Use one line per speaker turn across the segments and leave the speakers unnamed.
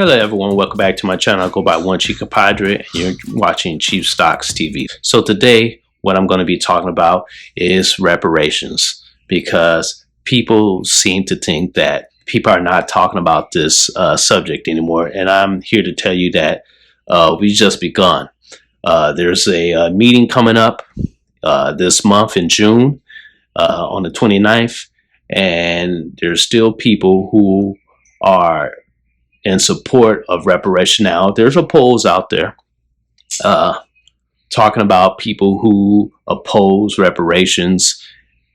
Hello everyone, welcome back to my channel. I go by One Chica Padre and you're watching Chief Stocks TV. So today what I'm going to be talking about is reparations, because people seem to think that people are not talking about this subject anymore, and I'm here to tell you that we just begun. There's a meeting coming up this month in June on the 29th, and there's still people who are in support of reparation. Now, there's a polls out there talking about people who oppose reparations,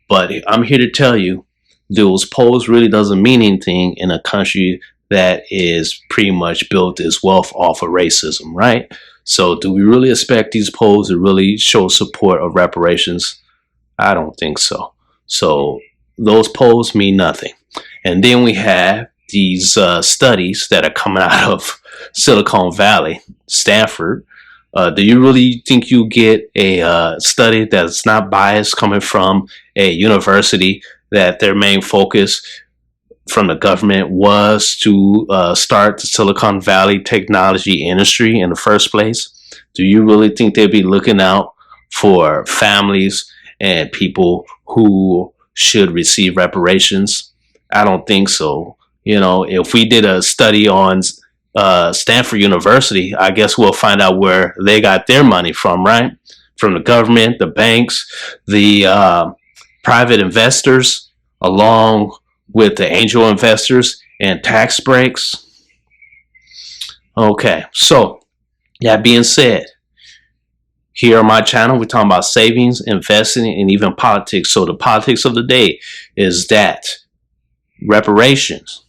but I'm here to tell you those polls really doesn't mean anything in a country that is pretty much built its wealth off of racism, right? So do we really expect these polls to really show support of reparations? I don't think so. So those polls mean nothing. And then we have these studies that are coming out of Silicon Valley, Stanford. Do you really think you get a study that's not biased coming from a university that their main focus from the government was to start the Silicon Valley technology industry in the first place? Do you really think they'd be looking out for families and people who should receive reparations? I don't think so. You know, if we did a study on Stanford University, I guess we'll find out where they got their money from, right? From the government, the banks, the private investors, along with the angel investors and tax breaks. Okay, so that being said, here on my channel, we're talking about savings, investing, and even politics. So the politics of the day is that reparations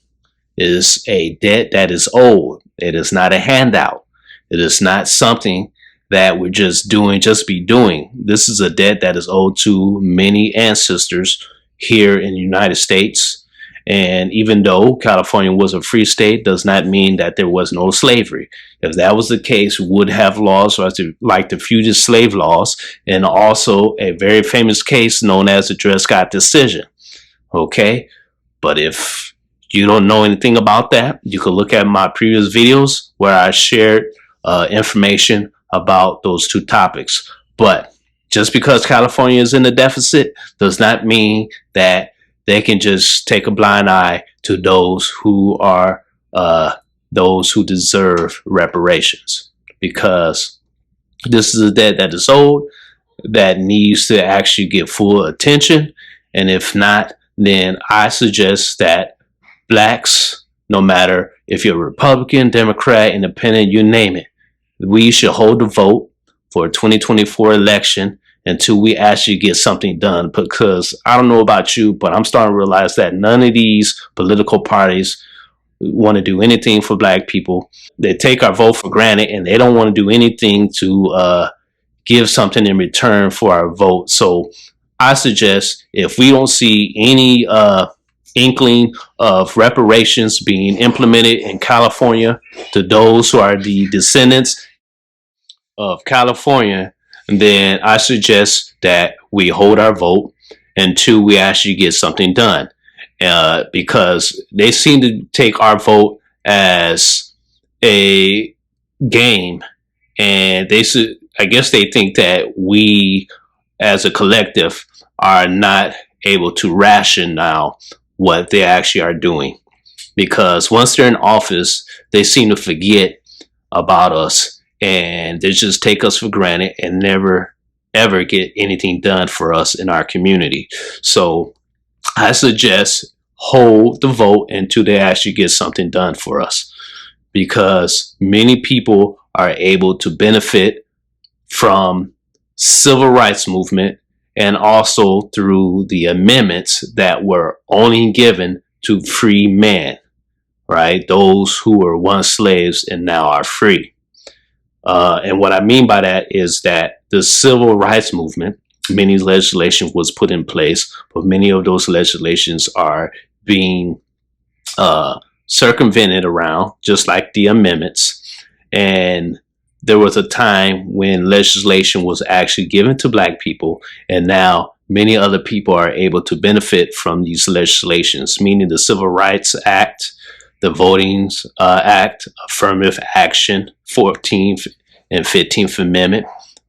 is a debt that is owed. It is not a handout. It is not something that we're just be doing. This is a debt that is owed to many ancestors here in the United States. And even though California was a free state, does not mean that there was no slavery. If that was the case, we would have laws like the fugitive slave laws, and also a very famous case known as the Dred Scott decision. Okay, but if you don't know anything about that, you can look at my previous videos where I shared information about those two topics. But just because California is in the deficit does not mean that they can just take a blind eye to those who are those who deserve reparations, because this is a debt that is owed that needs to actually get full attention. And if not, then I suggest that blacks, no matter if you're Republican, Democrat, Independent, you name it, we should hold the vote for a 2024 election until we actually get something done. Because I don't know about you, but I'm starting to realize that none of these political parties want to do anything for black people. They take our vote for granted, and they don't want to do anything to give something in return for our vote. So I suggest, if we don't see any inkling of reparations being implemented in California to those who are the descendants of California, then I suggest that we hold our vote until we actually get something done, because they seem to take our vote as a game, and I guess they think that we as a collective are not able to ration now what they actually are doing, because once they're in office, they seem to forget about us, and they just take us for granted and never ever get anything done for us in our community. So I suggest hold the vote until they actually get something done for us, because many people are able to benefit from civil rights movement, and also through the amendments that were only given to free men, right? Those who were once slaves and now are free. And what I mean by that is that the civil rights movement, many legislation was put in place, but many of those legislations are being circumvented around, just like the amendments. And there was a time when legislation was actually given to black people, and now many other people are able to benefit from these legislations, meaning the Civil Rights Act, the Voting Act, Affirmative Action, 14th and 15th Amendment.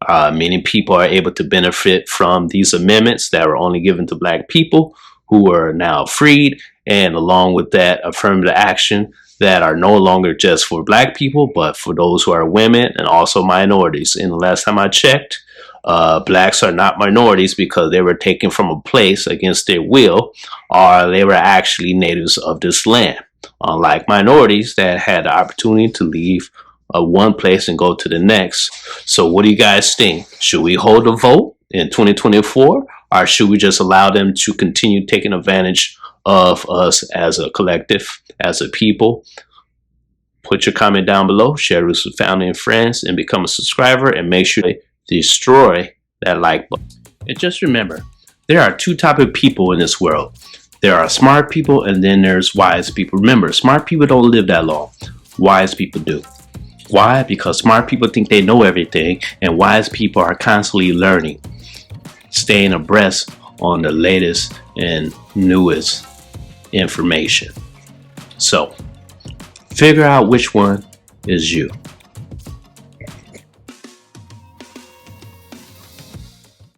Many people are able to benefit from these amendments that were only given to Black people who are now freed, and along with that, affirmative action that are no longer just for Black people, but for those who are women and also minorities. And the last time I checked, Blacks are not minorities because they were taken from a place against their will, or they were actually natives of this land. Unlike minorities that had the opportunity to leave one place and go to the next. So what do you guys think? Should we hold a vote in 2024, or should we just allow them to continue taking advantage of us as a collective, as a people? Put your comment down below, share this with family and friends, and become a subscriber, and make sure to destroy that like button. And just remember, there are two types of people in this world. There are smart people, and then there's wise people. Remember, smart people don't live that long. Wise people do. Why? Because smart people think they know everything, and wise people are constantly learning, staying abreast on the latest and newest information. So, figure out which one is you.